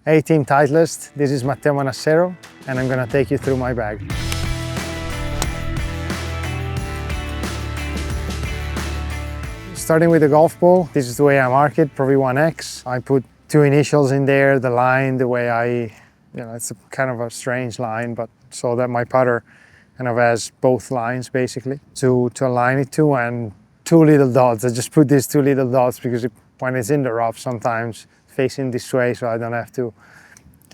Hey Team Titleist, this is Matteo Manassero and I'm gonna take you through my bag. Starting with the golf ball, this is the way I mark it, Pro V1X. I put two initials in there, the line, the way it's a kind of a strange line, but so that my putter kind of has both lines basically to align it to, and two little dots. I just put these two little dots because when it's in the rough sometimes facing this way, so I don't have to,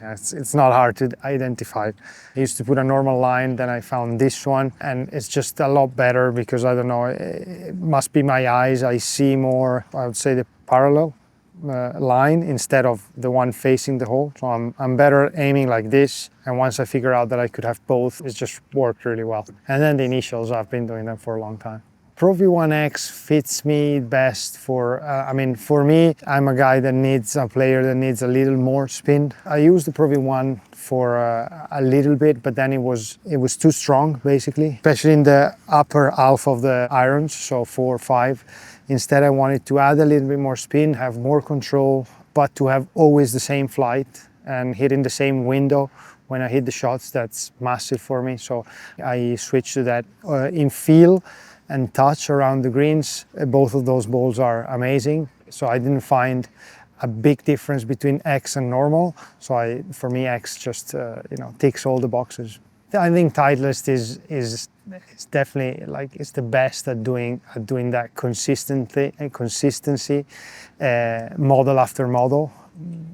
it's not hard to identify. I used to put a normal line, then I found this one, and it's just a lot better because I don't know, it must be my eyes. I see more, I would say, the parallel line instead of the one facing the hole. So I'm better aiming like this, and once I figure out that I could have both, it just worked really well. And then the initials, I've been doing them for a long time. Pro V1X fits me best for, for me, I'm a guy that needs a player that needs a little more spin. I used the Pro V1 for a little bit, but then it was too strong basically, especially in the upper half of the irons, so 4 or 5. Instead, I wanted to add a little bit more spin, have more control, but to have always the same flight and hit in the same window when I hit the shots. That's massive for me. So I switched to that. In feel and touch around the greens, both of those balls are amazing. So I didn't find a big difference between X and normal. So for me, X just ticks all the boxes. I think Titleist is definitely it's the best at doing that consistency, model after model.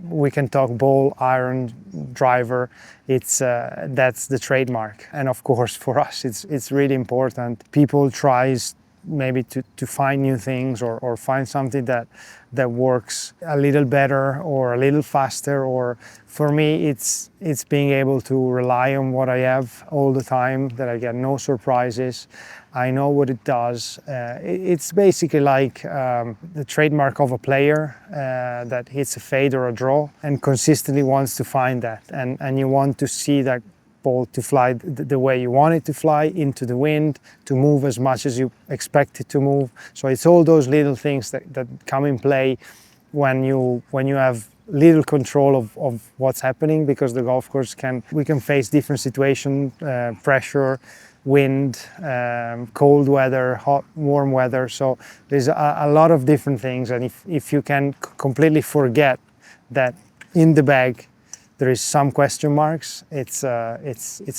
We can talk ball, iron, driver. That's the trademark, and of course for us it's really important. People tries maybe to find new things or find something that works a little better or a little faster, or for me it's being able to rely on what I have all the time, that I get no surprises. I know what it does. It's basically like the trademark of a player that hits a fade or a draw and consistently wants to find that, and you want to see that ball to fly the way you want it to fly, into the wind, to move as much as you expect it to move. So it's all those little things that come in play when you have little control of what's happening, because the golf course we can face different situations, pressure, wind, cold weather, hot, warm weather. So there's a lot of different things, and if you can completely forget that in the bag there is some question marks, it's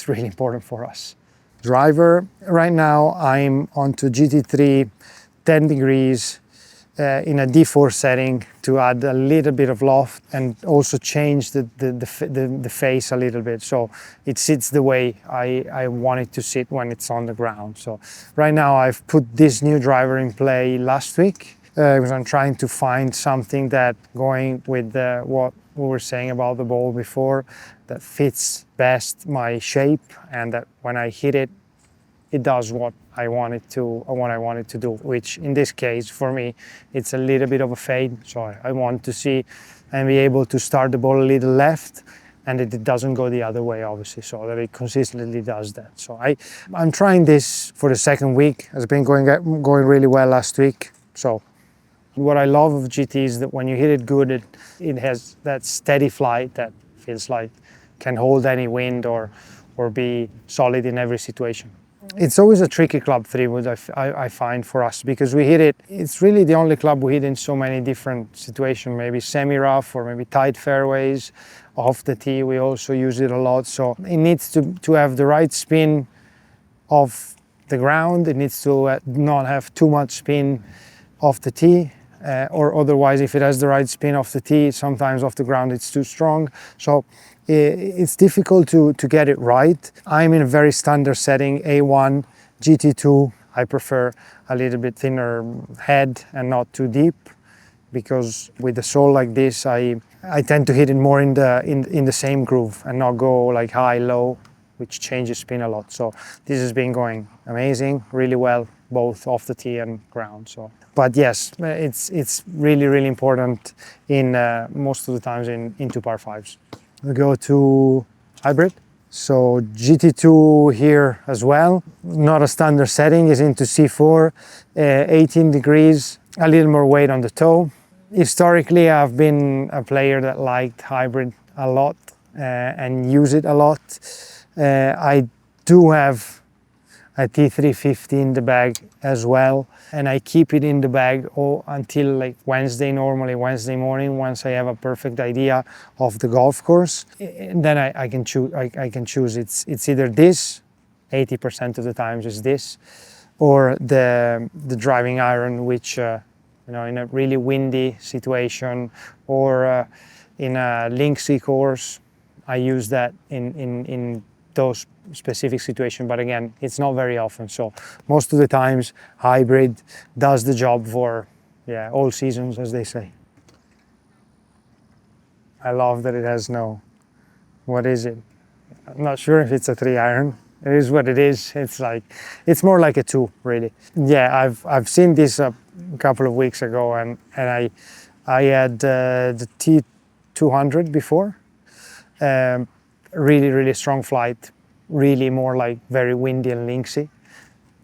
really important for us. Driver, right now I'm onto GT3 10 degrees in a D4 setting to add a little bit of loft and also change the face a little bit, so it sits the way I want it to sit when it's on the ground. So right now I've put this new driver in play last week because I'm trying to find something that, going with what we were saying about the ball before, that fits best my shape, and that when I hit it, it does what I want it to do, which in this case for me it's a little bit of a fade. So I want to see and be able to start the ball a little left, and it doesn't go the other way obviously, so that it consistently does that. So I'm trying this for the second week. It's been going really well last week. So what I love of GT is that when you hit it good, it has that steady flight that feels like can hold any wind or be solid in every situation. It's always a tricky club 3-wood, I find, for us, because we hit it, it's really the only club we hit in so many different situations, maybe semi-rough or maybe tight fairways, off the tee. We also use it a lot, so it needs to have the right spin off the ground. It needs to not have too much spin off the tee. Or otherwise, if it has the right spin off the tee, sometimes off the ground it's too strong. So it's difficult to get it right. I'm in a very standard setting, A1, GT2. I prefer a little bit thinner head and not too deep, because with the sole like this, I tend to hit it more in the same groove and not go like high, low, which changes spin a lot. So this has been going amazing, really well, both off the tee and ground. So, but yes, it's really, really important in most of the times into par 5s. We go to hybrid. So GT2 here as well, not a standard setting, is into C4, 18 degrees, a little more weight on the toe. Historically, I've been a player that liked hybrid a lot and use it a lot. I do have a T350 in the bag as well, and I keep it in the bag until like Wednesday, normally Wednesday morning, once I have a perfect idea of the golf course. And then I can choose. I can choose. It's either this, 80% of the times is this, or the driving iron, which you know, in a really windy situation or in a linksy course, I use that in those specific situations. But again, it's not very often. So most of the times, hybrid does the job for, yeah, all seasons, as they say. I love that it has no, what is it? I'm not sure if it's a 3-iron. It is what it is. It's like, it's more like a 2, really. Yeah, I've seen this a couple of weeks ago, and I had the T200 before. Really strong flight, really more like very windy and linksy.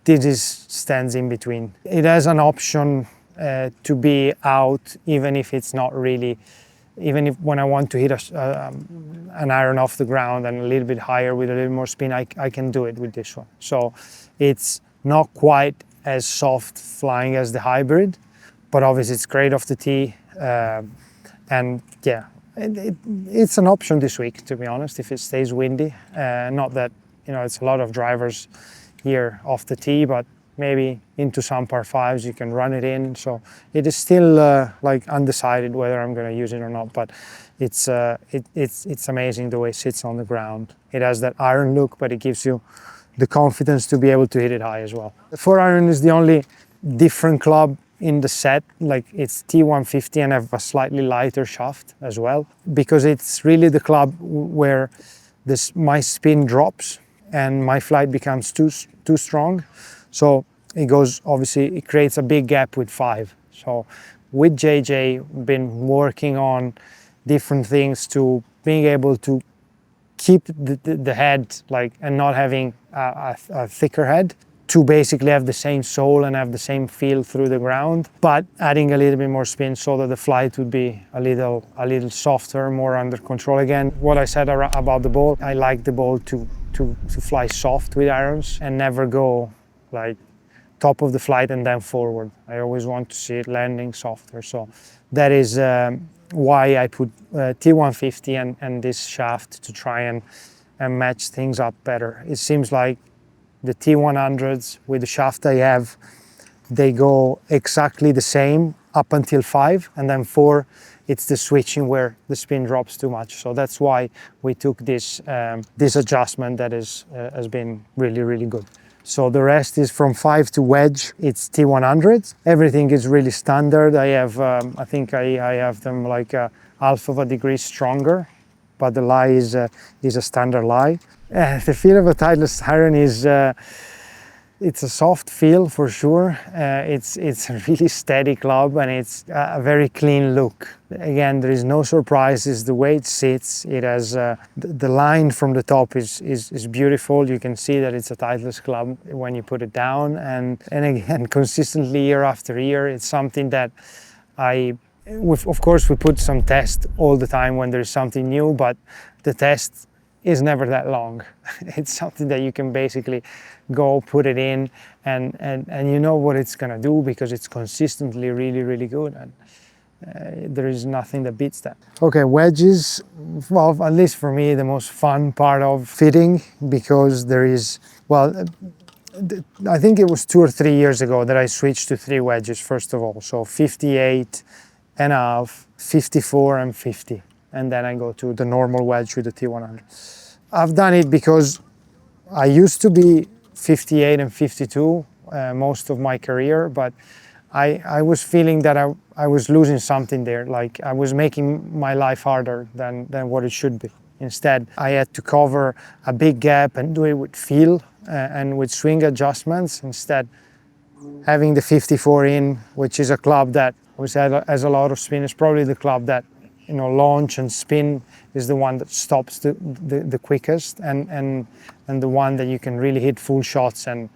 This stands in between. It has an option to be out, even if it's not really, even if when I want to hit an iron off the ground and a little bit higher with a little more spin, I can do it with this one. So it's not quite as soft flying as the hybrid, but obviously it's great off the tee. And yeah, it's an option this week, to be honest, if it stays windy. Not that, you know, it's a lot of drivers here off the tee, but maybe into some par 5s you can run it in. So it is still like undecided whether I'm going to use it or not, but it's amazing the way it sits on the ground. It has that iron look, but it gives you the confidence to be able to hit it high as well. The 4-iron is the only different club in the set. Like, it's T150 and have a slightly lighter shaft as well, because it's really the club where my spin drops and my flight becomes too strong. So it goes, obviously it creates a big gap with 5. So with JJ, been working on different things to being able to keep the head, like, and not having a thicker head, to basically have the same sole and have the same feel through the ground, but adding a little bit more spin so that the flight would be a little softer, more under control. Again, what I said about the ball, I like the ball to fly soft with irons and never go like top of the flight and then forward. I always want to see it landing softer. So that is why I put T150 and this shaft to try and match things up better. It seems like the T100s with the shaft I have, they go exactly the same up until 5, and then 4, it's the switching where the spin drops too much. So that's why we took this adjustment that has been really good. So the rest is from 5 to wedge, it's T100s. Everything is really standard. I have, I think I have them like 1/2 of a degree stronger, but the lie is a standard lie. The feel of a Titleist iron is, it's a soft feel for sure. It's a really steady club, and it's a very clean look. Again, there is no surprises. The way it sits, it has the line from the top is beautiful. You can see that it's a Titleist club when you put it down, and again, consistently year after year, it's something that of course we put some test all the time when there's something new, but the test is never that long. It's something that you can basically go put it in and you know what it's gonna do, because it's consistently really good, and there is nothing that beats that. Okay, wedges, well, at least for me, the most fun part of fitting, because there is, well, I think it was 2 or 3 years ago that I switched to 3 wedges first of all. So 58.5, 54 and 50. And then I go to the normal wedge with the T100. I've done it because I used to be 58 and 52 most of my career, but I was feeling that I was losing something there. Like, I was making my life harder than what it should be. Instead, I had to cover a big gap and do it with feel and with swing adjustments. Instead, having the 54 in, which is a club that has a lot of spin, is probably the club that, you know, launch and spin is the one that stops the quickest, and the one that you can really hit full shots and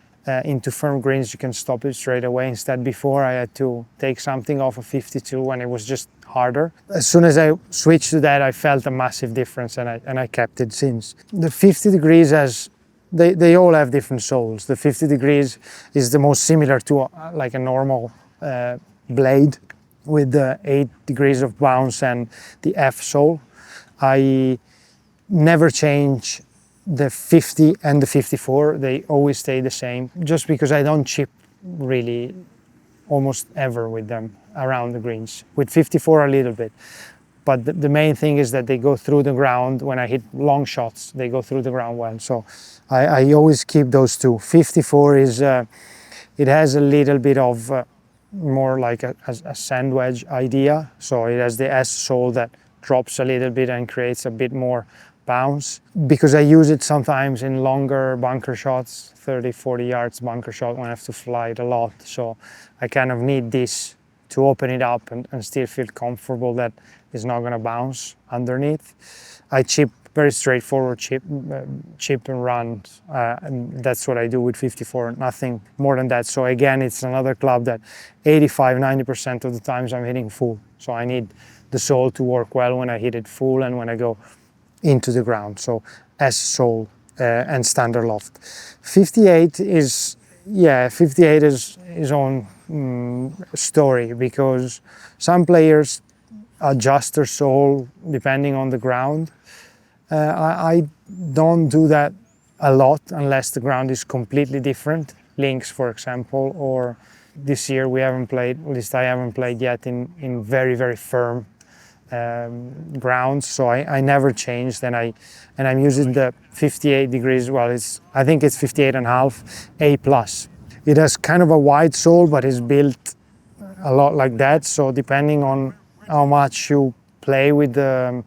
into firm greens, you can stop it straight away. Instead, before I had to take something off of 52 and it was just harder. As soon as I switched to that, I felt a massive difference, and I kept it since. The 50 degrees they all have different soles. The 50 degrees is the most similar to like a normal blade with the 8 degrees of bounce and the F sole. I never change the 50 and the 54. They always stay the same, just because I don't chip really almost ever with them around the greens. With 54 a little bit. But the main thing is that they go through the ground. When I hit long shots, they go through the ground well. So I always keep those two. 54 is, it has a little bit of more like a sand wedge idea. So it has the S sole that drops a little bit and creates a bit more bounce. Because I use it sometimes in longer bunker shots, 30, 40 yards bunker shot when I have to fly it a lot. So I kind of need this to open it up and still feel comfortable that it's not going to bounce underneath. I chip, very straightforward chip and run, and that's what I do with 54, nothing more than that. So again, it's another club that 85–90% of the times I'm hitting full. So I need the sole to work well when I hit it full and when I go into the ground. So S sole and standard loft. 58 is, yeah, 58 is his own story, because some players adjust their sole depending on the ground. I don't do that a lot unless the ground is completely different. Links, for example, or this year we haven't played, at least I haven't played yet in very, very firm grounds. So I never changed, and I'm using the 58 degrees. Well, I think it's 58.5 A+. It has kind of a wide sole, but it's built a lot like that. So depending on how much you play with the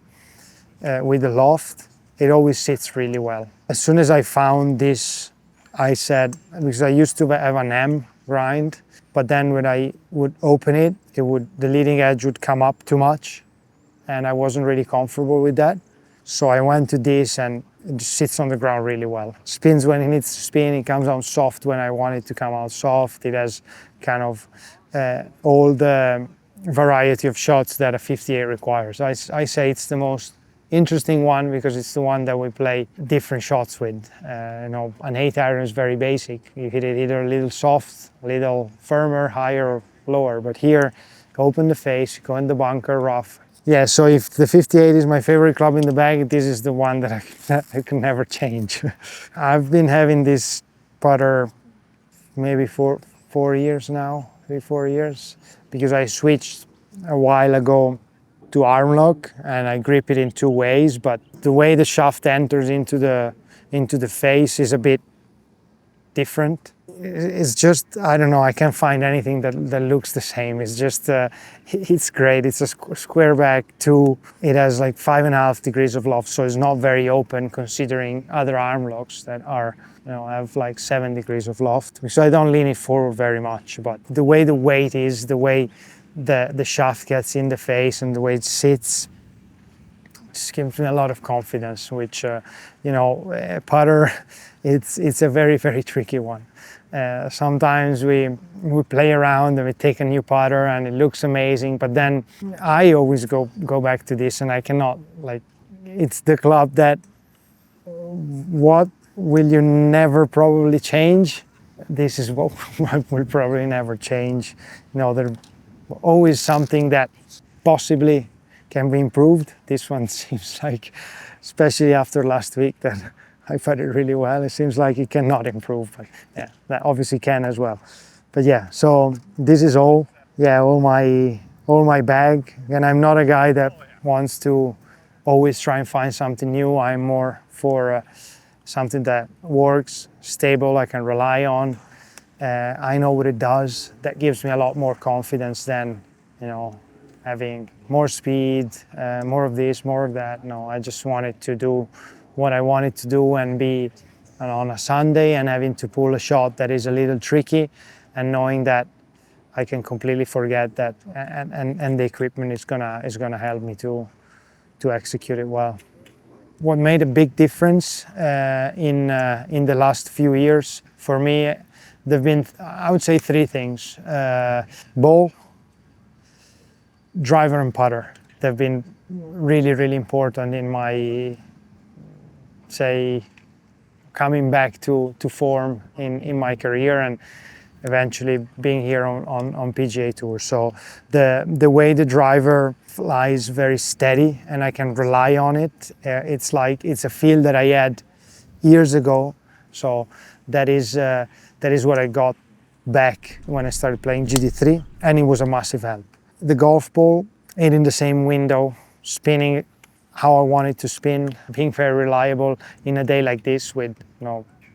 loft, it always sits really well. As soon as I found this, I said, because I used to have an M grind, but then when I would open it, the leading edge would come up too much, and I wasn't really comfortable with that. So I went to this, and it just sits on the ground really well. Spins when it needs to spin, it comes out soft when I want it to come out soft. It has kind of all the variety of shots that a 58 requires. I say it's the most interesting one because it's the one that we play different shots with. You know, an 8 iron is very basic. You hit it either a little soft, a little firmer, higher or lower. But here, open the face, go in the bunker, rough. Yeah, so if the 58 is my favorite club in the bag, this is the one that I can never change. I've been having this putter maybe for 4 years now, 3–4 years, because I switched a while ago to arm lock, and I grip it in 2 ways, but the way the shaft enters into the face is a bit different. It's just, I don't know, I can't find anything that looks the same. It's just, it's great. It's a Squareback 2. It has like 5.5 degrees of loft, so it's not very open considering other arm locks that are, you know, have like 7 degrees of loft. So I don't lean it forward very much, but the way the weight is, the way the shaft gets in the face and the way it sits, just gives me a lot of confidence, which, you know, putter, it's a very, very tricky one. Sometimes we play around and we take a new putter and it looks amazing, but then I always go back to this, and I cannot, like, it's the club that, what will you never probably change? This is what will probably never change. You know, there's always something that possibly can be improved. This one seems like, especially after last week, that I put it really well. It seems like it cannot improve, but yeah, that obviously can as well. But yeah, so this is all my bag. And I'm not a guy that wants to always try and find something new. I'm more for something that works, stable, I can rely on. I know what it does. That gives me a lot more confidence than, you know, having more speed, more of this, more of that. No, I just wanted to do what I wanted to do and be on a Sunday and having to pull a shot that is a little tricky, and knowing that I can completely forget that, and the equipment is gonna help me to execute it well. What made a big difference in the last few years for me, there've been, I would say, 3 things: ball, driver and putter. They've been really, really important in my, say, coming back to form in my career and eventually being here on PGA Tour. So the way the driver flies very steady and I can rely on it, it's like it's a feel that I had years ago. So that is what I got back when I started playing GD3, and it was a massive help. The golf ball, hitting the same window, spinning how I want it to spin, being very reliable in a day like this with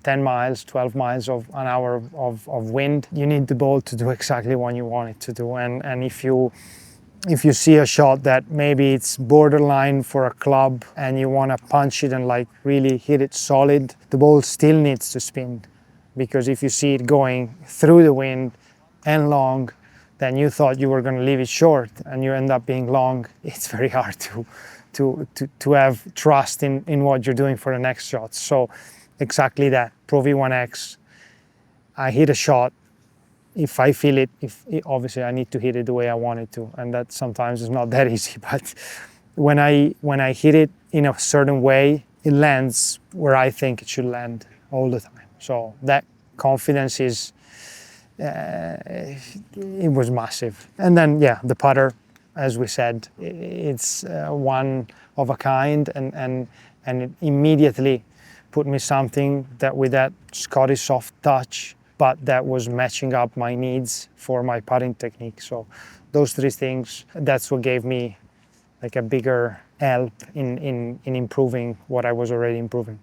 10 miles, 12 miles of an hour of wind. You need the ball to do exactly what you want it to do. And if you see a shot that maybe it's borderline for a club and you want to punch it and like really hit it solid, the ball still needs to spin. Because if you see it going through the wind and long, then you thought you were going to leave it short and you end up being long, it's very hard to have trust in what you're doing for the next shot. So exactly that, Pro V1X, I hit a shot. If I feel it, obviously I need to hit it the way I want it to, and that sometimes is not that easy, but when I hit it in a certain way, it lands where I think it should land all the time. So that confidence is, it was massive. And then, yeah, the putter, as we said, it's one of a kind, and it immediately put me something that with that Scotty soft touch, but that was matching up my needs for my putting technique. So those three things, that's what gave me like a bigger help in improving what I was already improving.